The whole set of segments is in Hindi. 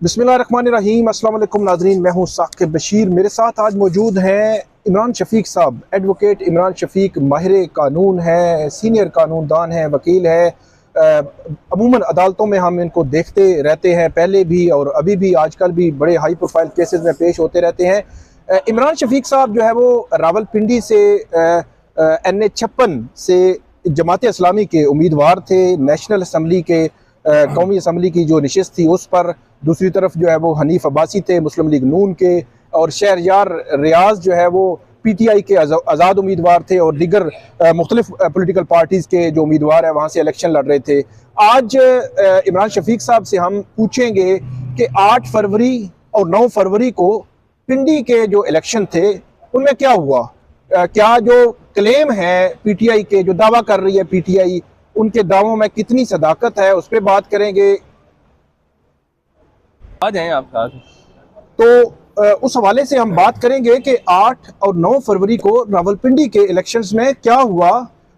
बिस्मिल्लाहिर्रहमानिर्रहीम। अस्सलाम वालेकुम नाज़रीन, मैं हूँ साकिब बशीर। मेरे साथ आज मौजूद हैं इमरान शफीक साहब। एडवोकेट इमरान शफीक माहिर कानून है, सीनियर कानूनदान है, वकील है। अमूमन अदालतों में हम इनको देखते रहते हैं, पहले भी और अभी भी, आजकल भी बड़े हाई प्रोफाइल केसेस में पेश होते रहते हैं। इमरान शफीक साहब जो है वो रावलपिंडी से NA56 से जमात इस्लामी के उम्मीदवार थे। नेशनल असम्बली के कौमी असम्बली की जो नशिस्त थी उस पर, दूसरी तरफ जो है वो हनीफ अब्बासी थे मुस्लिम लीग नून के, और शहरयार रियाज जो है वो PTI के आज़ाद उम्मीदवार थे, और दीगर मुख्तलिफ पोलिटिकल पार्टीज़ के जो उम्मीदवार हैं वहाँ से इलेक्शन लड़ रहे थे। आज इमरान शफीक साहब से हम पूछेंगे कि 8 फरवरी और 9 फरवरी को पिंडी के जो इलेक्शन थे उनमें क्या हुआ। क्या जो क्लेम है PTI के, जो दावा कर रही है PTI, उनके दावों में कितनी सदाकत है, उस पर बात करेंगे। आ जाएं आप साथ। तो उस हवाले से हम बात करेंगे कि 8 और 9 फरवरी को रावलपिंडी के इलेक्शंस में क्या हुआ।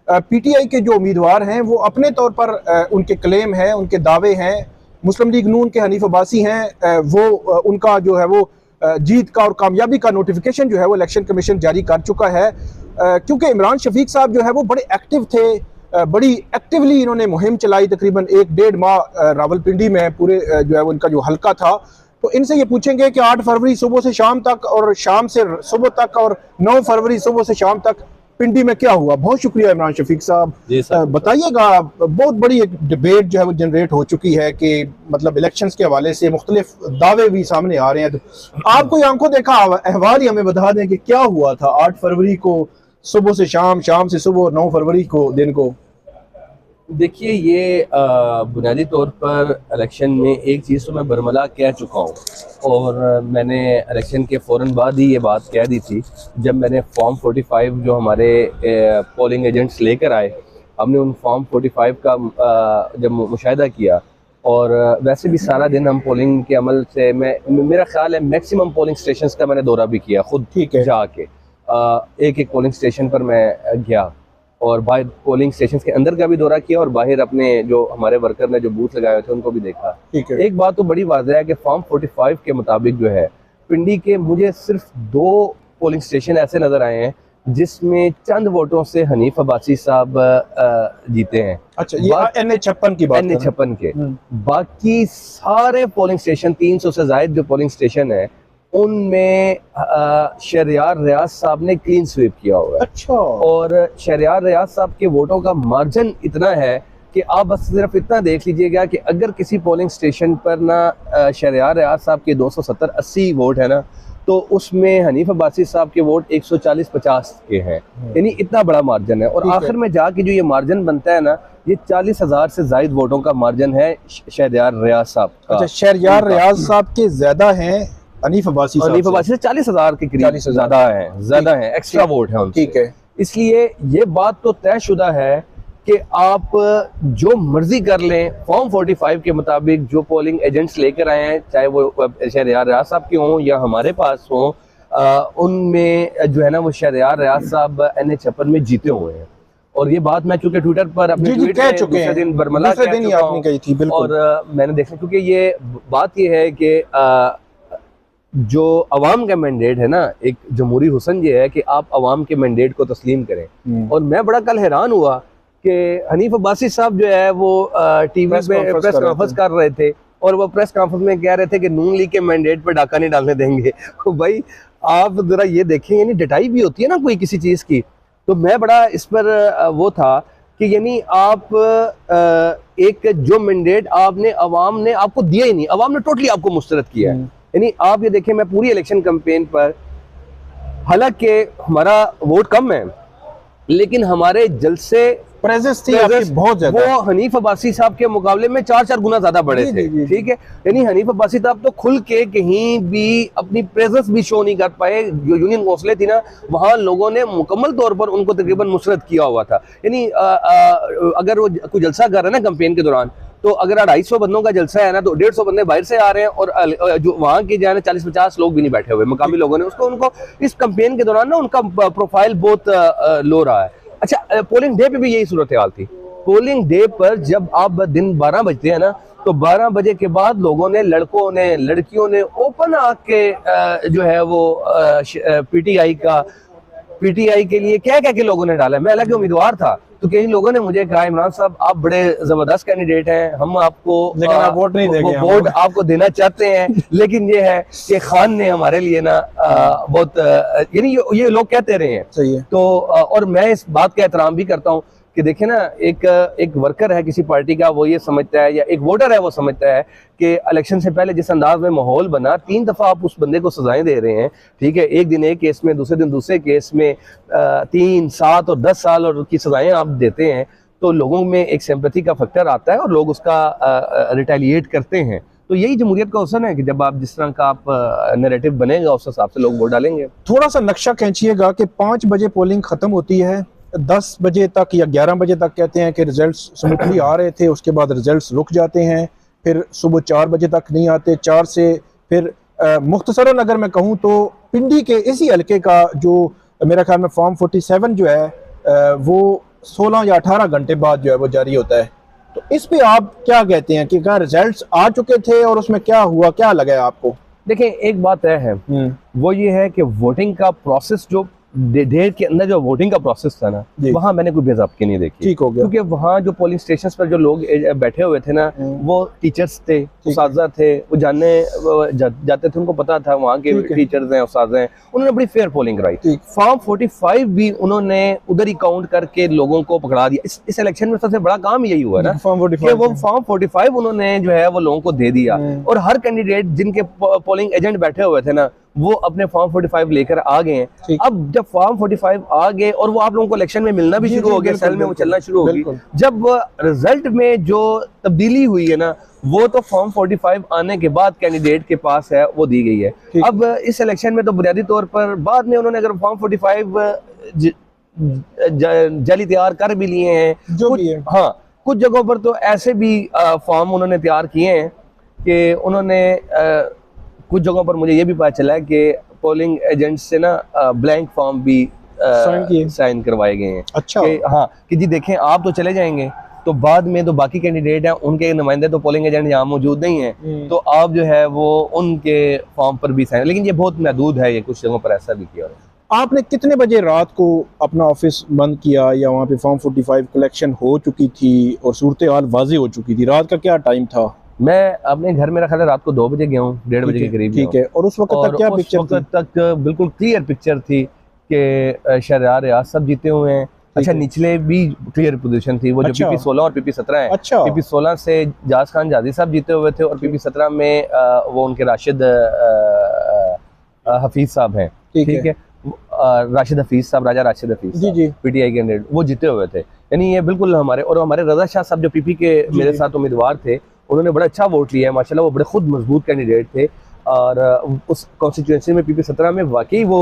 PTI के जो उम्मीदवार हैं वो अपने तौर पर उनके क्लेम हैं, उनके दावे हैं। मुस्लिम लीग नून के हनीफ अब्बासी हैं, वो उनका जो है वो जीत का और कामयाबी का नोटिफिकेशन जो है वो इलेक्शन कमीशन जारी कर चुका है। क्योंकि इमरान शफीक साहब जो है वो बड़े एक्टिव थे, बड़ी एक्टिवली इन्होंने मुहिम चलाई। तकरीबन 1-1.5 माह रावलपिंडी में पूरे जो है वो इनका जो हल्का था। तो इनसे ये पूछेंगे कि 8 फरवरी सुबह से शाम तक और शाम से सुबह तक और 9 फरवरी सुबह से शाम तक पिंडी में क्या हुआ। बहुत शुक्रिया इमरान शफीक साहब। बताइएगा, बहुत बड़ी एक डिबेट जो है वो जनरेट हो चुकी है कि मतलब इलेक्शंस के हवाले से मुख्तलिफ दावे भी सामने आ रहे हैं। तो आप कोई आंखों देखा अहवाल ही हमें बता दें कि क्या हुआ था 8 फरवरी को सुबह से शाम, शाम से सुबह, 9 फरवरी को दिन को। देखिए, ये बुनियादी तौर पर इलेक्शन में एक चीज़ तो मैं बरमला कह चुका हूँ, और मैंने इलेक्शन के फ़ौरन बाद ही ये बात कह दी थी। जब मैंने फॉर्म 45 जो हमारे पोलिंग एजेंट्स लेकर आए, हमने उन फॉर्म 45 का जब मुशाहिदा किया, और वैसे भी सारा दिन हम पोलिंग के अमल से, मेरा ख्याल है मैक्सिमम पोलिंग स्टेशंस का मैंने दौरा भी किया खुद, ठीक है, जाके एक एक पोलिंग स्टेशन पर मैं गया, और बाहर पोलिंग स्टेशन के अंदर का भी दौरा किया, और बाहर अपने जो हमारे वर्कर ने जो बूथ लगाए थे उनको भी देखा। ठीक है। एक बात तो बड़ी वाज़ेह है कि फॉर्म 45 के मुताबिक जो है पिंडी के मुझे सिर्फ 2 पोलिंग स्टेशन ऐसे नज़र आए हैं जिसमें चंद वोटों से हनीफ अब्बासी साहब जीते हैं। अच्छा, ये NA56 की बात, NA56 के। बाकी सारे पोलिंग स्टेशन, 300 से ज़ायद जो पोलिंग स्टेशन है, उनमें शहरयार रियाज साहब ने क्लीन स्वीप किया हुआ है। अच्छा। और शहरयार रियाज साहब के वोटों का मार्जिन इतना है कि आप बस सिर्फ इतना देख लीजिएगा कि अगर किसी पोलिंग स्टेशन पर ना शहरयार रियाज साहब के 270-80 वोट है ना, तो उसमें हनीफ अब्बासी साहब के वोट 140-50 के हैं। यानी इतना बड़ा मार्जिन है, और आखिर में जाके जो ये मार्जिन बनता है ना, ये 40,000 से ज्यादा वोटों का मार्जिन है शहरयार रियाज साहब का। अच्छा, शहरयार रियाज साहब के ज्यादा हैं हनीफ अब्बासी से 40,000 के करीब ज्यादा है, एक्स्ट्रा वोट है। ठीक है। इसलिए ये बात तो तयशुदा है कि आप जो मर्जी कर लें, फॉर्म 45 के मुताबिक जो पोलिंग एजेंट्स लेकर आए हैं, चाहे वो शहरयार रियाज साहब के हों या हमारे पास हों, उनमें जो है ना वो शहरयार रियाज साहब NA56 में जीते हुए हैं। और ये बात मैं चूंकि ट्विटर पर अपने ट्वीट कह चुके हैं, दिन बरमला कह चुका हूं, कही थी, बिल्कुल। और मैंने देखा, क्योंकि ये बात ये है कि जो अवाम का मैंडेट है ना, एक जमहूरी हुसन ये है कि आप अवाम के मैंडेट को तस्लीम करें। और मैं बड़ा कल हैरान हुआ कि हनीफ अब्बासी साहब जो है वो टीवी पे प्रेस कॉन्फ्रेंस कर रहे थे, और वो प्रेस कॉन्फ्रेंस में कह रहे थे कि नून लीग के मैंडेट पे डाका नहीं डालने देंगे। भाई आप जरा ये देखें, यानी डटाई भी होती है ना कोई किसी चीज़ की। तो मैं बड़ा इस पर वो था कि यानी आप एक जो मैंडेट आपने, अवाम ने आपको दिया ही नहीं, अवाम ने टोटली आपको मुस्तरद किया है। यानी आप ये देखें, मैं पूरी इलेक्शन कैंपेन पर, हालांकि हमारा वोट कम है, लेकिन हमारे जलसे प्रेजेंस थी बहुत ज्यादा, वो हनीफ अब्बासी साहब के मुकाबले में 4-4 गुना ज्यादा बड़े थे। ठीक है। यानी हनीफ अब्बासी साहब तो खुल के कहीं भी अपनी प्रेजेंस भी शो नहीं कर पाए। जो यूनियन काउंसिलें थी ना, वहाँ लोगों ने मुकम्मल तौर पर उनको तकरीबन मुसरत किया हुआ था। यानी अगर वो कोई जलसा कर रहे हैं ना कैंपेन के दौरान, तो अगर 250 बंदों का जलसा है ना, तो 150 बंदे बाहर से आ रहे हैं, और जो वहाँ के जो है ना 40-50 लोग भी नहीं बैठे हुए मकामी लोगों ने। उनको इस कैंपेन के दौरान ना उनका प्रोफाइल बहुत लो रहा है। अच्छा, पोलिंग डे पे भी यही सूरत हाल थी। पोलिंग डे पर जब आप दिन 12 बजते हैं ना, तो 12 बजे के बाद लोगों ने, लड़कों ने, लड़कियों ने ओपन आके जो है वो पीटीआई के लिए क्या क्या के लोगों ने डाला। मैं हालांकि उम्मीदवार था, तो कई लोगों ने मुझे कहा इमरान साहब आप बड़े जबरदस्त कैंडिडेट हैं, हम आपको लेकिन आप वोट नहीं देंगे, वोट आपको देना चाहते हैं, लेकिन ये है कि खान ने हमारे लिए ना बहुत यानी ये लोग कहते रहे हैं। सही है। तो और मैं इस बात का एहतराम भी करता हूँ कि देखिए ना, एक वर्कर है किसी पार्टी का, वो ये समझता है, या एक वोटर है वो समझता है कि इलेक्शन से पहले जिस अंदाज में माहौल बना, 3 दफा आप उस बंदे को सजाएं दे रहे हैं, ठीक है, एक दिन एक केस में, दूसरे दिन दूसरे केस में 3, 7 और 10 साल और की सजाएं आप देते हैं, तो लोगों में एक सिंपैथी का फैक्टर आता है और लोग उसका रिटेलिएट करते हैं। तो यही जमहूरियत का हुस्न है कि जब आप जिस तरह का आप नैरेटिव बनेगा उस हिसाब से लोग वोट डालेंगे। थोड़ा सा नक्शा खींचिएगा कि 5 बजे पोलिंग खत्म होती है, 10 बजे तक या 11 बजे तक कहते हैं कि रिजल्ट्स स्मूथली आ रहे थे, उसके बाद रिजल्ट्स रुक जाते हैं, फिर सुबह 4 बजे तक नहीं आते, 4 से फिर मुख्तसरन अगर मैं कहूँ तो पिंडी के इसी हल्के का जो मेरा ख्याल में फॉर्म 47 जो है वो 16 या 18 घंटे बाद जो है वो जारी होता है। तो इस पे आप क्या कहते हैं कि क्या रिजल्ट्स आ चुके थे और उसमें क्या हुआ, क्या लगा है आपको? देखिए एक बात तय है, वो ये है कि वोटिंग का प्रोसेस जो डेढ़ के अंदर जो वोटिंग का प्रोसेस था ना, वहाँ मैंने कोई बेज़ाब्ती नहीं देखी। ठीक हो गया, क्योंकि वहाँ जो पोलिंग स्टेशन पर जो लोग बैठे हुए थे ना, वो टीचर्स थे, उस्ताज़ा थे, वो जानने जाते थे, उनको पता था वहाँ के टीचर्स हैं, उस्ताज़ा हैं, उन्होंने बड़ी फेयर पोलिंग कराई। फॉर्म 45 भी उन्होंने उधर ही काउंट करके लोगों को पकड़ा दिया। इस इलेक्शन में सबसे बड़ा काम यही हुआ ना, वो फॉर्म 45 उन्होंने जो है वो लोगों को दे दिया, और हर कैंडिडेट जिनके पोलिंग एजेंट बैठे हुए थे ना, वो अपने फॉर्म 45 लेकर आ गए हैं। अब जब फॉर्म 45 आ गए और वो आप लोगों को इलेक्शन में मिलना भी शुरू हो गया, सेल में वो चलना शुरू हो गई, जब रिजल्ट में जो तब्दीली हुई है ना, वो तो फॉर्म 45 आने के बाद कैंडिडेट के पास है, वो दी गई है। अब इस इलेक्शन में तो बुनियादी तौर पर बाद में उन्होंने अगर फॉर्म 45 जाली तैयार कर भी लिए हैं, जो भी है, हाँ, कुछ जगहों पर तो ऐसे भी फॉर्म उन्होंने तैयार किए हैं कि उन्होंने कुछ जगहों पर मुझे ये भी पता चला है कि पोलिंग एजेंट से ना ब्लैंक फॉर्म भी साइन करवाए गए हैं। अच्छा, हाँ, कि जी देखें आप तो चले जाएंगे, तो बाद में तो बाकी कैंडिडेट हैं, उनके नुमाइंदे तो पोलिंग एजेंट यहाँ मौजूद नहीं है, तो आप जो है वो उनके फॉर्म पर भी साइन, लेकिन ये बहुत महदूद है, ये कुछ जगहों पर ऐसा भी किया। आपने कितने बजे रात को अपना ऑफिस बंद किया, या वहाँ पे फॉर्म 45 कलेक्शन हो चुकी थी और सूरत हाल वाज़ेह हो चुकी थी? रात का क्या टाइम था? मैं अपने घर मेरा ख्याल है रात को 2 बजे गया हूँ, 1:30 बजे के करीब। ठीक है, और उस वक्त तक क्या पिक्चर थी? उस वक्त तक बिल्कुल क्लियर पिक्चर थी कि शहरयार रियाज सब जीते हुए हैं। अच्छा, निचले भी क्लियर पोजीशन थी, वो जो PP 16 और PP 17 है। अच्छा, PP 16 से जाज खान जाजी साहब जीते हुए थे, और PP 17 में वो उनके राशिद हफीज साहब हैं, ठीक है, राशिद हफीज साहब, राजा राशिद हफीज साहब, PTI कैंडिडेट, वो जीते हुए थे। यानी ये बिल्कुल हमारे, और हमारे रजा शाह साहब जो PP के मेरे साथ उम्मीदवार थे, उन्होंने बड़ा अच्छा वोट लिया है माशाल्लाह, वो बड़े खुद मजबूत कैंडिडेट थे। और उस कॉन्स्टिट्यूंसी में PP 17 में वाकई वो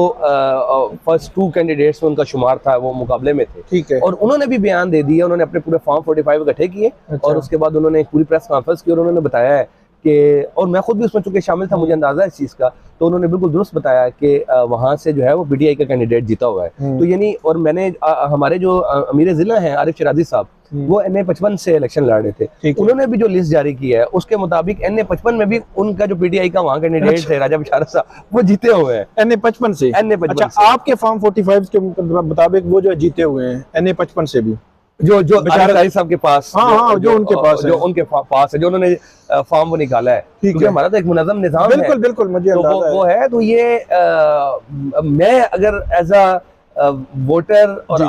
फर्स्ट 2 कैंडिडेट्स में उनका शुमार था, वो मुकाबले में थे। ठीक है, और उन्होंने भी बयान दे दिया, उन्होंने अपने पूरे फॉर्म 45 इकट्ठे किए। अच्छा। और उसके बाद उन्होंने एक पूरी प्रेस कॉन्फ्रेंस की और उन्होंने बताया है कि, और मैं खुद भी उसमें चूंकि शामिल था, मुझे अंदाजा है इस चीज़ का, तो उन्होंने बिल्कुल दुरुस्त बताया कि वहाँ से जो है वो PTI का कैंडिडेट जीता हुआ है। तो यानी, और मैंने हमारे जो अमीर ज़िला हैं आरिफ शराजी साहब, वो NA 55 से इलेक्शन लड़ रहे थे, उन्होंने भी जो लिस्ट जारी की है उसके मुताबिक NA 55 में भी उनका जो PTI का वहाँ कैंडिडेट थे राजा बिशारत साहब, वो जीते हुए हैं NA 55 से। NA 55 अच्छा, आपके फॉर्म 45 के मुताबिक वो जो जीते हुए हैं NA 55 से भी, जो बिशारत साहब के पास, हाँ, जो उनके पास है, जो उनके पास है, जो उन्होंने फॉर्म वो निकाला है, क्योंकि हमारा तो एक मुनज़्ज़म निज़ाम है। बिल्कुल बिल्कुल, मुझे वो है। तो ये मैं अगर एज अ वोटर और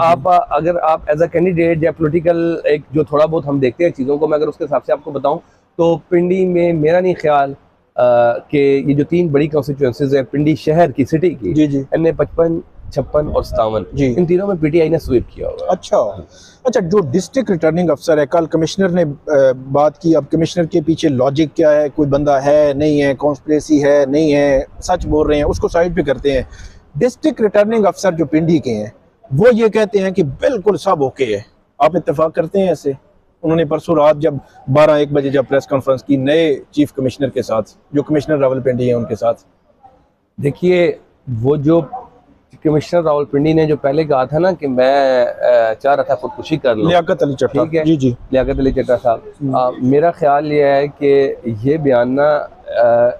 अगर आप एज अ कैंडिडेट या पॉलिटिकल एक जो थोड़ा बहुत हम देखते हैं चीज़ों को, मैं अगर उसके हिसाब से आपको बताऊं, तो पिंडी में मेरा नहीं ख्याल कि ये जो 3 बड़ी कॉन्स्टिट्यूंसीज हैं पिंडी शहर की, सिटी की, NA 55, 56 और 57, इन तीनों में PTI ने स्वीप किया हुआ। अच्छा, जो डिस्ट्रिक्ट रिटर्निंग अफसर है, कल कमिश्नर ने बात की, अब कमिश्नर के पीछे लॉजिक क्या है, कोई बंदा है नहीं है, कॉन्स्पिरेसी है नहीं है, सच बोल रहे हैं, उसको साइड पे करते हैं। डिस्ट्रिक्ट रिटर्निंग अफसर जो पिंडी के हैं, वो ये कहते हैं कि बिल्कुल सब ओके है। आप इत्तेफाक करते हैं ऐसे? उन्होंने परसों रात जब 12-1 बजे जब प्रेस कॉन्फ्रेंस की नए चीफ कमिश्नर के साथ, जो कमिश्नर रावलपिंडी है उनके साथ, देखिए वो जो कमिश्नर रावलपिंडी ने जो पहले कहा था ना कि मैं चाह रहा था खुदकुशी कर लूं, लियाकत अली चट्टा, ठीक है, जी जी, लियाकत अली चट्टा साहब, मेरा ख्याल ये है कि ये बयान ना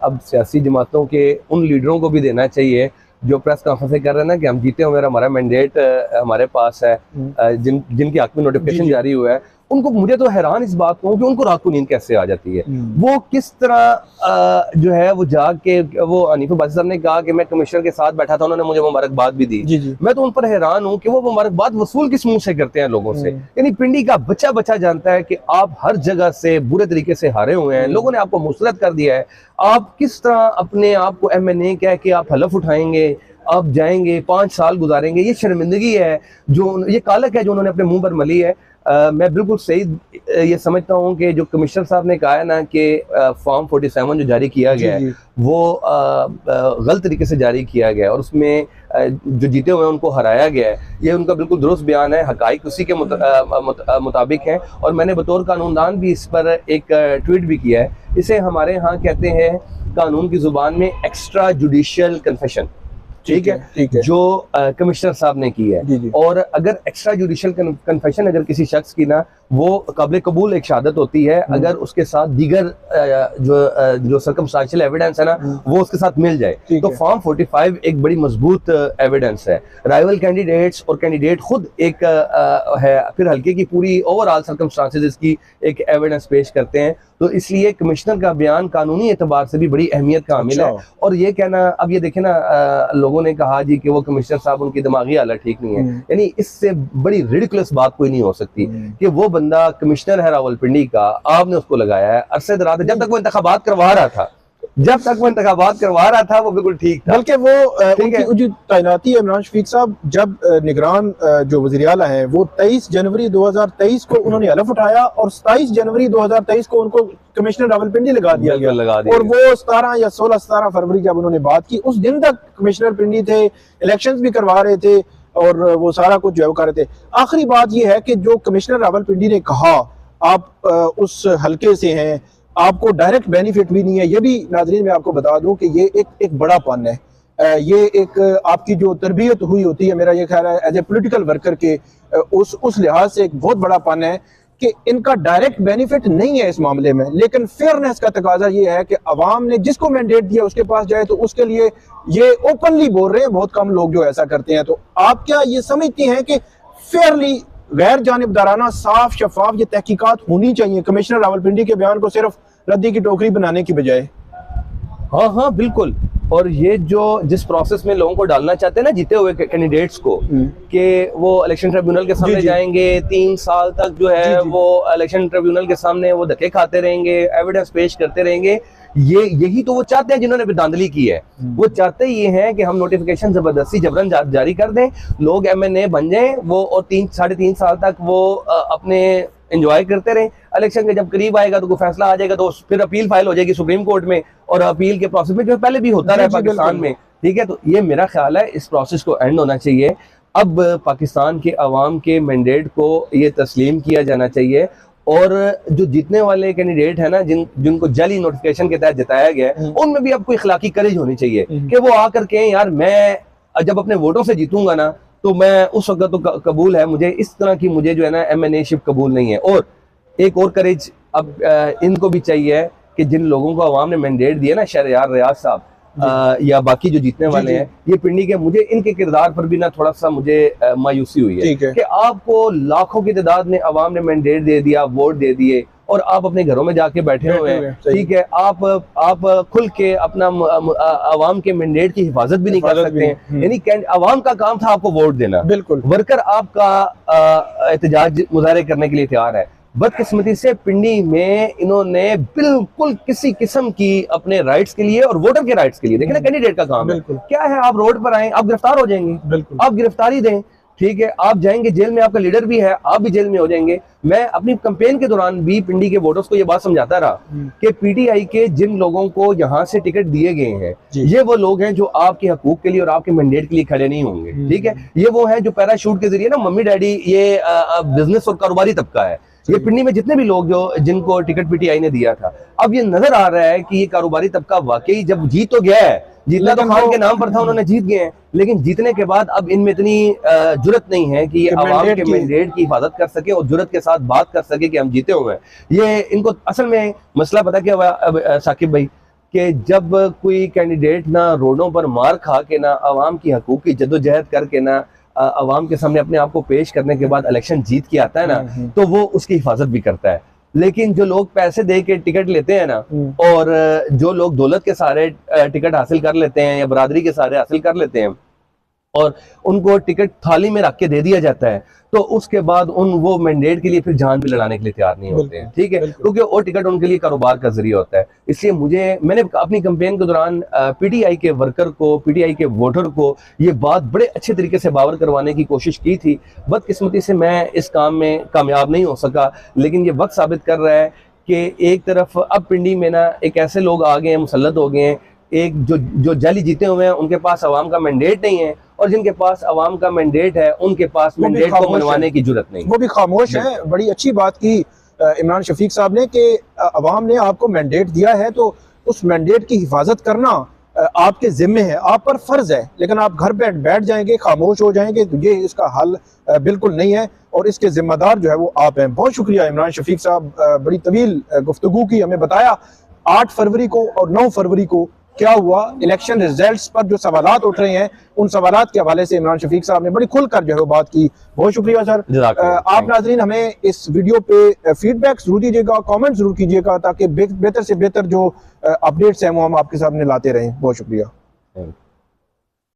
अब सियासी जमातों के उन लीडरों को भी देना चाहिए जो प्रेस कॉन्फ्रेंस कर रहे हैं ना कि हम जीते हुए, हमारा मैंडेट हमारे पास है, जिनके हक में नोटिफिकेशन जारी हुआ है, उनको, मुझे तो हैरान इस बात को कि उनको रात को नींद कैसे आ जाती है। वो किस तरह जो है वो जाग के, वो हनीफ बाजी साहब ने कहा कि मैं कमिश्नर के साथ बैठा था, उन्होंने मुझे मुबारकबाद भी दी, जी जी। मैं तो उन पर हैरान हूँ कि वो मुबारकबाद वसूल किस मुंह से करते हैं लोगों से। यानी पिंडी का बच्चा बच्चा जानता है कि आप हर जगह से बुरे तरीके से हारे हुए हैं, लोगों ने आपको मुस्तरद कर दिया है, आप किस तरह अपने आप को MNA कह के आप हलफ उठाएंगे, आप जाएंगे 5 साल गुजारेंगे, ये शर्मिंदगी है, जो ये कालक है जो उन्होंने अपने मुंह पर मली है। मैं बिल्कुल सही ये समझता हूँ कि जो कमिश्नर साहब ने कहा है ना कि फॉर्म 47 जो जारी किया गया है वो गलत तरीके से जारी किया गया है और उसमें जो जीते हुए हैं उनको हराया गया है, ये उनका बिल्कुल दुरुस्त बयान है, हकाइक उसी के मुताबिक है। और मैंने बतौर कानूनदान भी इस पर एक ट्वीट भी किया है। इसे हमारे यहाँ कहते हैं कानून की जुबान में एक्स्ट्रा जुडिशियल कन्फेशन, ठीक है, जो कमिश्नर साहब ने की है। और अगर एक्स्ट्रा जुडिशियल कन्फेशन अगर किसी शख्स की ना, वो काबिल कबूल एक शहादत होती है अगर उसके साथ दीगर जो सर्कमस्टेंशियल एविडेंस है ना वो उसके साथ मिल जाए, तो फॉर्म 45 एक बड़ी मजबूत एविडेंस है। राइवल कैंडिडेट्स और कैंडिडेट खुद एक है, फिर हल्के की पूरी ओवरऑल सर्कमस्टेंसेस की एक एविडेंस पेश करते हैं। तो इसलिए कमिश्नर का बयान कानूनी एतबार से भी बड़ी अहमियत का हामिल है। और ये कहना, अब ये देखे ना, लोगों ने कहा जी कि वो कमिश्नर साहब उनकी दिमागी हालत ठीक नहीं है, यानी इससे बड़ी रिडिकुलस बात कोई नहीं हो सकती कि वो बंदा कमिश्नर है रावलपिंडी का, आपने उसको लगाया है अरसे दराज, जब तक वो इंतखाबात करवा रहा था, वो बिल्कुल ठीक था। बल्कि वो उनकी जो तैनाती है इमरान शफीक साहब, जब निगरान जो वज़ीर आला है वो 23 जनवरी 2023 को उन्होंने हलफ उठाया और 27 जनवरी 2023 को उनको कमिश्नर रावलपिंडी लगा दिया गया। और वो 17 या 16-17 फरवरी जब उन्होंने बात की, उस दिन तक कमिश्नर पिंडी थे, इलेक्शंस भी करवा रहे थे और वो सारा कुछ जो है वो कर रहे थे। आखिरी बात ये है कि जो कमिश्नर रावलपिंडी ने कहा आप उस हल्के से हैं, आपको डायरेक्ट बेनिफिट भी नहीं है, ये भी नाजरीन मैं आपको बता दूं कि ये एक बड़ा पन है। ये एक आपकी जो तरबियत हुई होती है, मेरा ये ख्याल है एज ए पॉलिटिकल वर्कर के उस लिहाज से एक बहुत बड़ा पन है कि इनका डायरेक्ट बेनिफिट नहीं है इस मामले में। लेकिन फेयरनेस का तकाजा ये है कि अवाम ने जिसको मैंडेट दिया उसके पास जाए, तो उसके लिए ये ओपनली बोल रहे हैं, बहुत कम लोग जो ऐसा करते हैं। तो आप क्या ये समझती हैं कि फेयरली, गैर जानिबदाराना, साफ शफाफ ये तहकीकात होनी चाहिए कमिश्नर रावलपिंडी के बयान को सिर्फ रद्दी की टोकरी बनाने की बजाय? हाँ बिल्कुल। और ये जो जिस प्रोसेस में लोगों को डालना चाहते हैं ना जीते हुए कैंडिडेट्स को, कि वो इलेक्शन ट्रिब्यूनल के सामने जाएंगे, 3 साल तक जो है वो इलेक्शन ट्रिब्यूनल के सामने वो धक्के खाते रहेंगे, एविडेंस पेश करते रहेंगे, यही तो वो चाहते हैं जिन्होंने धांधली की है। वो चाहते ये हैं कि हम नोटिफिकेशन जबरदस्ती जबरन जारी कर दें, लोग MNA बन जाएं वो, और 3-3.5 साल तक वो अपने एंजॉय करते रहे। इलेक्शन के जब करीब आएगा तो कोई फैसला आ जाएगा तो फिर अपील फाइल हो जाएगी सुप्रीम कोर्ट में, और अपील के प्रोसेस में जो पहले भी होता रहा पाकिस्तान में, ठीक है। तो ये मेरा ख्याल है इस प्रोसेस को एंड होना चाहिए। अब पाकिस्तान के अवाम के मैंडेट को ये तस्लीम किया जाना चाहिए, और जो जीतने वाले कैंडिडेट है ना, जिनको जाली नोटिफिकेशन के तहत जिताया गया है, उनमें भी आपको इखलाकी करेज होनी चाहिए कि वो आकर के, यार मैं जब अपने वोटों से जीतूंगा ना तो मैं उस वक्त तो कबूल है मुझे, इस तरह की मुझे जो है ना MNA शिप कबूल नहीं है। और एक और करेज अब इनको भी चाहिए कि जिन लोगों को अवाम ने मैंडेट दिया ना, शहरयार रियाज साहब या बाकी जो जीतने वाले हैं, ये पिंडी के, मुझे इनके किरदार पर भी ना थोड़ा सा मुझे मायूसी हुई है कि आपको लाखों की तादाद में अवाम ने मैंडेट दे दिया, वोट दे दिए, और आप अपने घरों में जाके बैठे हुए हैं, ठीक है। आप खुल के अपना अवाम के मैंडेट की हिफाजत भी नहीं कर सकते हैं। यानी अवाम का काम था आपको वोट देना, बिल्कुल, वर्कर आपका एहतजाज मुजाहरे करने के लिए तैयार है। बदकिस्मती से पिंडी में इन्होंने बिल्कुल किसी किस्म की अपने राइट्स के लिए और वोटर के राइट्स के लिए, देखिए ना, कैंडिडेट का काम है क्या है, आप रोड पर आए, आप गिरफ्तार हो जाएंगे, आप गिरफ्तारी दें, ठीक है, आप जाएंगे जेल में, आपका लीडर भी है, आप भी जेल में हो जाएंगे। मैं अपनी कैंपेन के दौरान भी पिंडी के वोटर्स को ये बात समझाता रहा कि PTI के जिन लोगों को यहाँ से टिकट दिए गए हैं, ये वो लोग हैं जो आपके हकूक के लिए और आपके मैंडेट के लिए खड़े नहीं होंगे, ठीक है। ये वो हैं जो पैराशूट के जरिए ना, मम्मी डैडी, ये बिजनेस और कारोबारी तबका है। ये पिंडी में जितने भी लोग जिनको टिकट PTI ने दिया था, अब ये नजर आ रहा है कि ये कारोबारी तबका वाकई जब जीत तो गया है, जीतना तो खान के नाम पर था, उन्होंने जीत गए हैं, लेकिन जीतने के बाद अब इनमें इतनी जुर्रत नहीं है कि ये आवाम के मैंडेट की हिफाजत कर सके और जुर्रत के साथ बात कर सके कि हम जीते हुए हैं। ये इनको असल में मसला पता क्या हुआ अब साकिब भाई, कि जब कोई कैंडिडेट ना रोडों पर मार खा के, ना आवाम की हकूक की जद्दोजहद करके, ना आवाम के सामने अपने आप को पेश करने के बाद इलेक्शन जीत के आता है ना, तो वो उसकी हिफाजत भी करता है। लेकिन जो लोग पैसे दे के टिकट लेते हैं ना, और जो लोग दौलत के सहारे टिकट हासिल कर लेते हैं या बरादरी के सहारे हासिल कर लेते हैं और उनको टिकट थाली में रख के दे दिया जाता है, तो उसके बाद वो मैंडेट के लिए फिर जान भी लड़ाने के लिए तैयार नहीं होते हैं। ठीक है, क्योंकि वो टिकट उनके लिए कारोबार का जरिया होता है। इसलिए मैंने अपनी कैंपेन के दौरान पीटीआई के वर्कर को, पीटीआई के वोटर को ये बात बड़े अच्छे तरीके से बावर करवाने की कोशिश की थी। बदकिस्मती से मैं इस काम में कामयाब नहीं हो सका, लेकिन ये वक्त साबित कर रहा है कि एक तरफ अब पिंडी में ना एक ऐसे लोग आ गए हैं, मुसल्लत हो गए हैं, एक जो जाली जीते हुए हैं उनके पास अवाम का मैंडेट नहीं है, और जिनके पास अवाम का मैंडेट है उनके पास मैंडेट को मनवाने की जरूरत नहीं, वो भी खामोश है। बड़ी अच्छी बात की इमरान शफीक साहब ने कि अवाम ने आपको मैंडेट दिया है तो उस मैंडेट की हिफाजत करना आपके जिम्मे है, आप पर फर्ज है। लेकिन आप घर बैठ जाएंगे, खामोश हो जाएंगे, तो ये इसका हल बिल्कुल नहीं है और इसके जिम्मेदार जो है वो आप हैं। बहुत शुक्रिया इमरान शफीक साहब, बड़ी तवील गुफ्तगू की, हमें बताया 8 फरवरी को और 9 फरवरी को क्या हुआ। इलेक्शन रिजल्ट्स पर जो सवालात उठ रहे हैं उन सवालात के हवाले से इमरान शफीक साहब ने बड़ी खुलकर जो है वो बात की। बहुत शुक्रिया सर। आप नाजरीन हमें इस वीडियो पे फीडबैक जरूर दीजिएगा, कमेंट जरूर कीजिएगा, ताकि बेहतर से बेहतर जो अपडेट्स हैं वो हम आपके सामने लाते रहें। बहुत शुक्रिया।